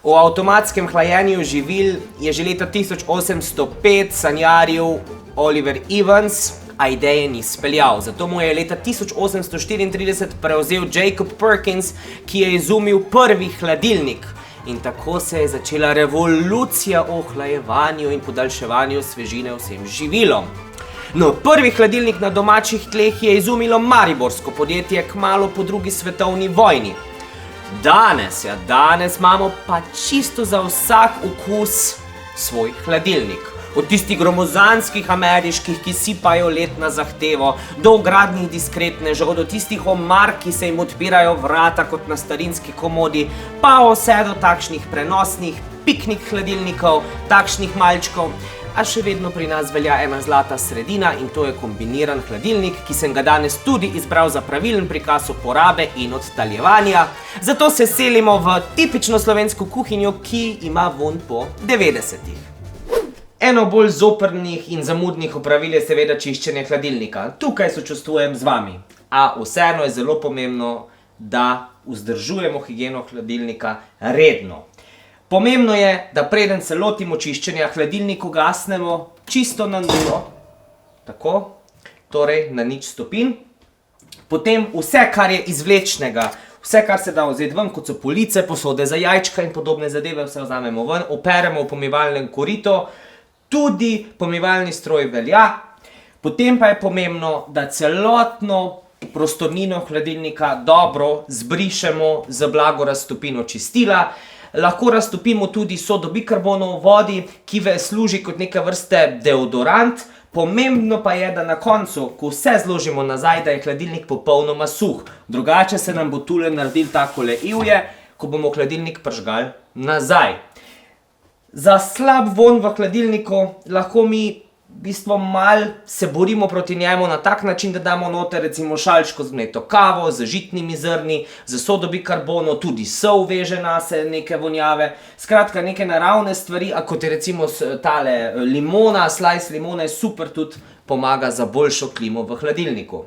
O avtomatskem hlajenju živil je že leta 1805 sanjaril Oliver Evans, a ideje ni speljal. Zato mu je leta 1834 prevzel Jacob Perkins, ki je izumil prvi hladilnik. In tako se je začela revolucija o hlajevanju in podaljševanju svežine vsem živilom. No, prvi hladilnik na domačih tleh je izumilo mariborsko podjetje kmalu po drugi svetovni vojni. Danes imamo pa čisto za vsak okus svoj hladilnik. Od tistih gromozanskih ameriških, ki sipajo let na zahtevo, do vgradnih diskretnežev, do tistih omar, ki se jim odpirajo vrata kot na starinski komodi, pa vse do takšnih prenosnih piknik hladilnikov, takšnih malčkov. A še vedno pri nas velja ena zlata sredina in to je kombiniran hladilnik, ki sem ga danes tudi izbral za pravilen prikaz uporabe in oddaljevanja. Zato se selimo v tipično slovensko kuhinjo, ki ima vonj po 90-ih. Eno bolj zoprnih in zamudnih opravil je seveda čiščenje hladilnika. Tukaj sočustvujem z vami. A vseeno je zelo pomembno, da vzdržujemo higieno hladilnika redno. Pomembno je, da preden se lotimo čiščenja, hladilnik ugasnemo čisto na nulo. Tako, torej na 0 stopinj. Potem vse, kar je izvlečnega, vse, kar se da vzeti ven, kot so police, posode za jajčka in podobne zadeve, vse vzamemo ven, operemo v pomivalnem koritu, tudi pomivalni stroj velja. Potem pa je pomembno, da celotno prostornino hladilnika dobro zbrišemo z blago raztopino čistila. Lahko raztopimo tudi sodo bikarbonov v vodi, ki služi kot neke vrste deodorant. Pomembno pa je, da na koncu, ko vse zložimo nazaj, da je hladilnik popolnoma suh. Drugače se nam bo tule naredil takole ivje, ko bomo hladilnik pržgali nazaj. Za slab vonj v hladilniku lahko mi v bistvu malo se borimo proti njemu na tak način, da damo noter recimo šalčko z mleto kavo, z žitnimi zrni, z sodo bikarbono, tudi sol veže nase neke vonjave. Skratka, neke naravne stvari, a kot je recimo tale limona, slice limone, super tudi pomaga za boljšo klimo v hladilniku.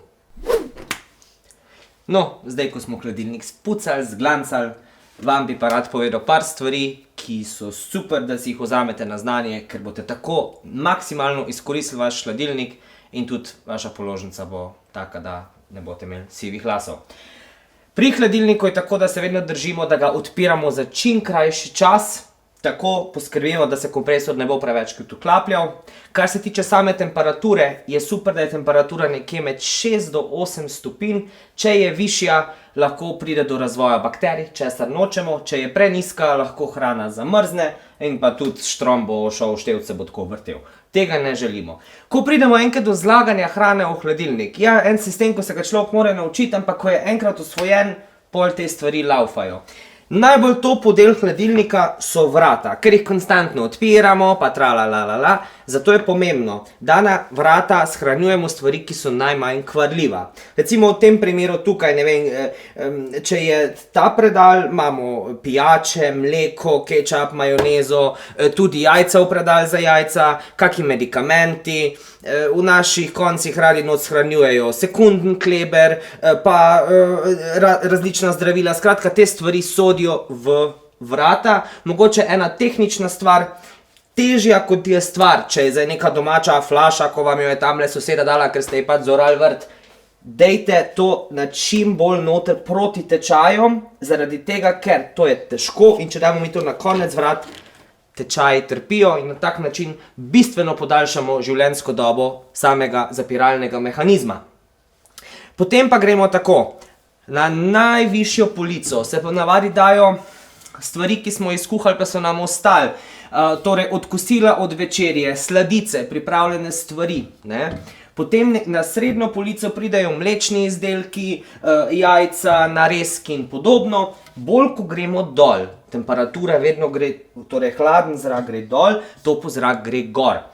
No, zdaj ko smo hladilnik spucali, zglancali, vam bi pa rad povedal par stvari, ki so super, da si jih vzamete na znanje, ker boste tako maksimalno izkoristili vaš hladilnik in tudi vaša položnica bo taka, da ne boste imeli sivih lasov. Pri hladilniku je tako, da se vedno držimo, da ga odpiramo za čim krajši čas, tako poskrbimo, da se kompresor ne bo prevečkrat vklapljal. Kar se tiče same temperature, je super, da je temperatura nekje med 6 do 8 stopinj. Če je višja, lahko pride do razvoja bakterij, česar nočemo. Če je prenizka, lahko hrana zamrzne in pa tudi štrom bo šel v števce, bo tako vrtel. Tega ne želimo. Ko pridemo enkrat do zlaganja hrane v hladilnik, ja, en sistem, ko se ga človek mora naučiti, ampak ko je enkrat osvojen, pol te stvari laufajo. Najbolj topel del hladilnika so vrata, ker jih konstantno odpiramo, pa tralalala. Zato je pomembno, da na vrata shranjujemo stvari, ki so najmanj kvarljiva. Recimo v tem primeru tukaj, ne vem, če je ta predal, imamo pijače, mleko, kečap, majonezo, tudi jajca v predal za jajca, kaki medikamenti. V naših koncih radi not shranjujejo sekunden kleber, pa različna zdravila. Skratka, te stvari sodijo v vrata. Mogoče ena tehnična stvar, težja kot je stvar, če je zdaj neka domača flaša, ko vam jo je tamle soseda dala, ker ste ji pač zorali vrt, dejte to na čim bolj noter proti tečajom, zaradi tega, ker to je težko in če damo mi to na konec vrat, tečaji trpijo in na tak način bistveno podaljšamo življenjsko dobo samega zapiralnega mehanizma. Potem pa gremo tako. Na najvišjo polico se po navadi dajo stvari, ki smo jih skuhali, pa so nam ostali. Torej od kosila, od večerje, sladice, pripravljene stvari. Potem na srednjo polico pridejo mlečni izdelki, jajca, narezki in podobno. Bolj, ko gremo dol, temperatura vedno gre, torej hladen zrak gre dol, topel zrak gre gor.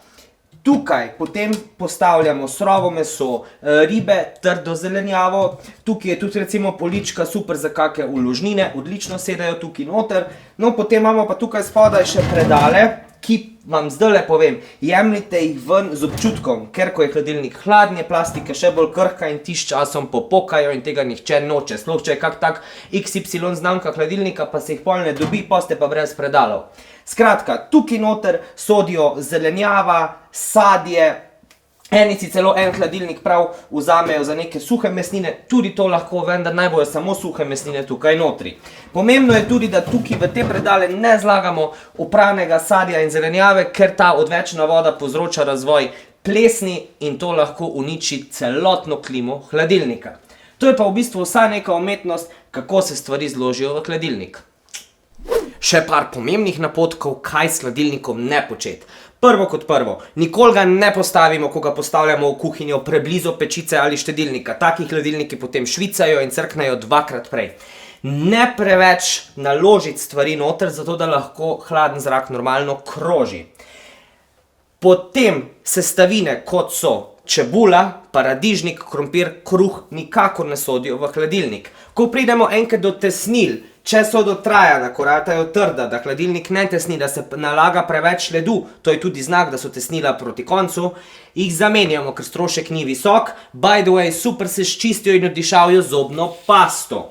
Tukaj potem postavljamo surovo meso, ribe, trdo zelenjavo. Tukaj je tudi recimo polička super za kakšne uložnine, odlično sedajo tukaj noter. No, potem imamo pa tukaj spodaj še predale, ki vam zdajle povem, jemljite jih ven z občutkom, ker ko je hladilnik hladen, je plastika še bolj krhka in ti s časom popukajo in tega nihče noče. Sploh če je kak tak XY znamka hladilnika, pa se jih pol ne dobi, pa ste pa brez predalov. Skratka, tukaj noter sodijo zelenjava, sadje, eni si celo en hladilnik prav vzamejo za neke suhe mesnine, tudi to lahko, vendar naj bojo samo suhe mesnine tukaj notri. Pomembno je tudi, da tukaj v te predale ne zlagamo opranega sadja in zelenjave, ker ta odvečna voda povzroča razvoj plesni in to lahko uniči celotno klimo hladilnika. To je pa v bistvu vsa neka umetnost, kako se stvari zložijo v hladilnik. Še par pomembnih napotkov, kaj s hladilnikom ne početi. Prvo kot prvo, nikoli ga ne postavimo, ko ga postavljamo v kuhinjo preblizu pečice ali štedilnika. Taki hladilniki potem švicajo in crknejo dvakrat prej. Ne preveč naložiti stvari noter, zato da lahko hladen zrak normalno kroži. Potem sestavine, kot so čebula, paradižnik, krompir, kruh, nikakor ne sodijo v hladilnik. Ko pridemo enkrat do tesnil, če so dotrajana, ko ratajo trda, da hladilnik ne tesni, da se nalaga preveč ledu, to je tudi znak, da so tesnila proti koncu, jih zamenjamo, ker strošek ni visok, by the way, super se sčistijo in odišavijo zobno pasto.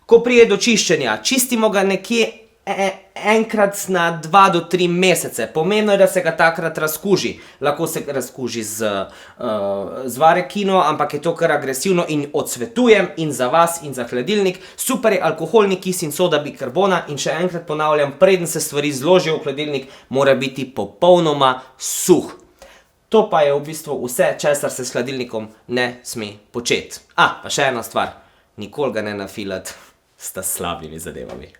Ko pride do čiščenja, čistimo ga nekje enkrat na 2 do 3 mesece. Pomembno je, da se ga takrat razkuži. Lahko se razkuži z varekino, ampak je to kar agresivno in odsvetujem in za vas in za hladilnik. Super je alkoholni kis in soda bikarbona in še enkrat ponavljam, preden se stvari zložijo v hladilnik, mora biti popolnoma suh. To pa je v bistvu vse, česar se s hladilnikom ne sme početi. Pa še ena stvar. Nikoli ga ne nafilati s slabimi zadevami.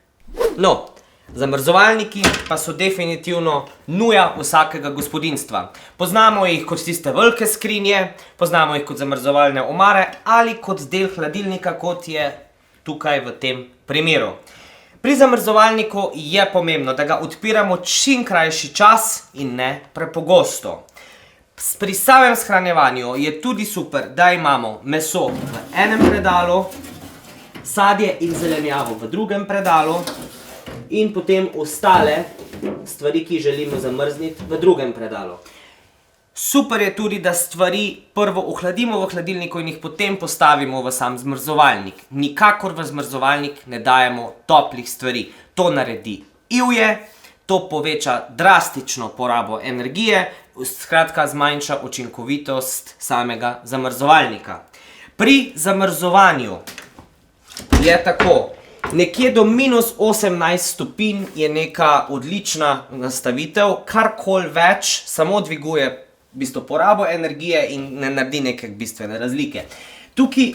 No, zamrzovalniki pa so definitivno nuja vsakega gospodinjstva. Poznamo jih kot tiste velike skrinje, poznamo jih kot zamrzovalne omare ali kot del hladilnika, kot je tukaj v tem primeru. Pri zamrzovalniku je pomembno, da ga odpiramo čim krajši čas in ne prepogosto. Pri samem shranjevanju je tudi super, da imamo meso v enem predalu, sadje in zelenjavo v drugem predalu in potem ostale stvari, ki želimo zamrzniti, v drugem predalu. Super je tudi, da stvari prvo ohladimo v hladilniku in jih potem postavimo v sam zmrzovalnik. Nikakor v zmrzovalnik ne dajemo toplih stvari. To naredi ivje, to poveča drastično porabo energije, skratka zmanjša učinkovitost samega zamrzovalnika. Pri zamrzovanju je tako, nekje do -18 stopinj je neka odlična nastavitev, karkoli več samo dviguje v bistvu porabo energije in ne naredi neke bistvene razlike. Tukaj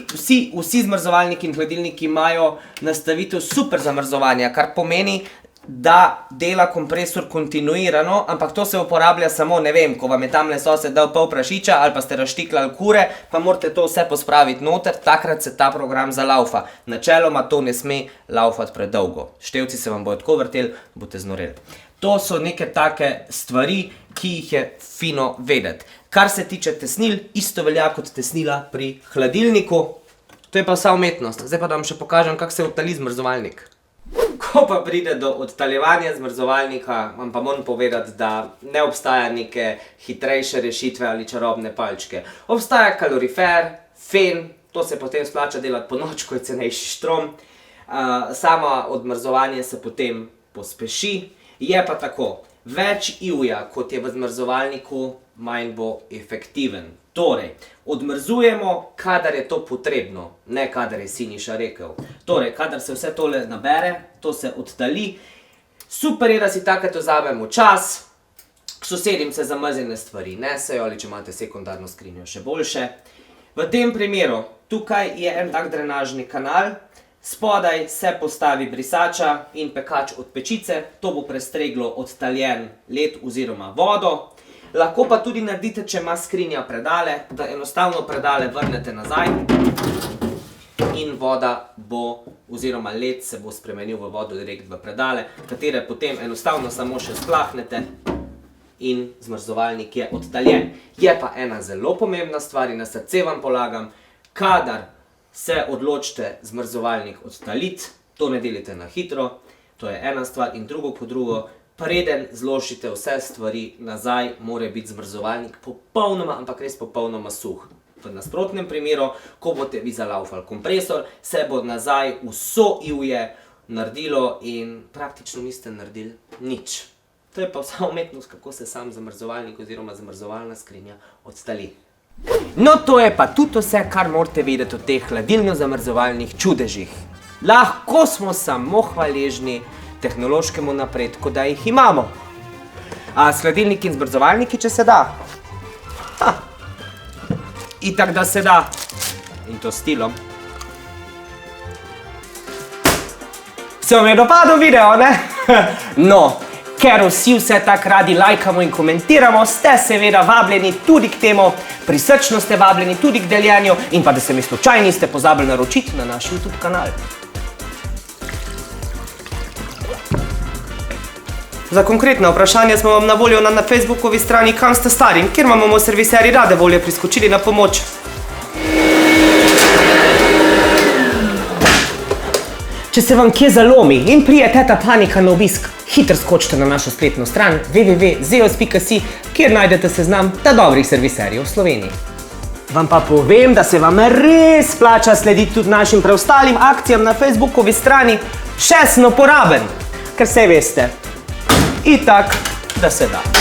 vsi zmrzovalniki in hladilniki imajo nastavitev super zamrzovanja, kar pomeni, da dela kompresor kontinuirano, ampak to se uporablja samo, ne vem, ko vam je tamle sosed dal pol prašiča ali pa ste razštiklali kure, pa morate to vse pospraviti noter, takrat se ta program zalaufa. Načeloma to ne sme laufati predolgo. Števci se vam bodo tako vrteli, boste znoreli. To so neke take stvari, ki jih je fino vedeti. Kar se tiče tesnil, isto velja kot tesnila pri hladilniku. To je pa vsa umetnost. Zdaj pa da vam še pokažem, kako se odtali zmrzovalnik. Ko pa pride do odtaljevanja zmrzovalnika, vam pa moram povedati, da ne obstaja neke hitrejše rešitve ali čarobne palčke. Obstaja kalorifer, fen, to se potem splača delati po noč, ko je cenejši štrom. Sama odmrzovanje se potem pospeši. Je pa tako, več ivja, kot je v zmrzovalniku, manj bo efektiven. Torej, odmrzujemo, kadar je to potrebno, ne kadar je Siniša rekel. Torej, kadar se vse tole nabere, to se odtali. Super je, da si takrat vzamemo čas, k sosedim se zamrznjene stvari nesejo, ali če imate sekundarno skrinjo, še boljše. V tem primeru, tukaj je en tak drenažni kanal, spodaj se postavi brisača in pekač od pečice, to bo prestreglo odtaljen led oziroma vodo. Lahko pa tudi naredite, če ima skrinja predale, da enostavno predale vrnete nazaj in voda bo, oziroma led se bo spremenil v vodo direkt v predale, katere potem enostavno samo še splahnete in zmrzovalnik je odtaljen. Je pa ena zelo pomembna stvar in na srce vam polagam, kadar se odločite zmrzovalnik odtaliti, to ne delite na hitro, to je ena stvar in drugo kot drugo, preden zložite vse stvari nazaj, mora biti zmrzovalnik popolnoma, ampak res popolnoma suh. V nasprotnem primeru, ko boste vi zalaufali kompresor, se bo nazaj vso ivje naredilo in praktično niste naredili nič. To je pa vsa umetnost, kako se sam zamrzovalnik oziroma zamrzovalna skrinja odstali. No, to je pa tudi vse, kar morate vedeti o teh hladilno-zamrzovalnih čudežih. Lahko smo samo hvaležni tehnološkemu napredku, da jih imamo. A s hladilniki in zmrzovalniki, če se da? Itak, da se da. In to stilom. Se vam je dopadel video, ne? No, ker vse tako radi lajkamo in komentiramo, ste seveda vabljeni tudi k temu, prisrčno ste vabljeni tudi k deljenju in pa da se mi slučajno niste pozabili naročiti na naš YouTube kanal. Za konkretna vprašanja smo vam na voljo na Facebookovi strani Kam ste stari, kjer vam bomo serviserji rade volje priskočili na pomoč. Če se vam kje zalomi in prije teta panika na obisk, hitro skočite na našo spletno stran www.zeus.si, kjer najdete seznam dobrih serviserjev v Sloveniji. Vam pa povem, da se vam res splača slediti tudi našim preostalim akcijam na Facebookovi strani Še sem uporaben, ker saj veste, itak, da se da.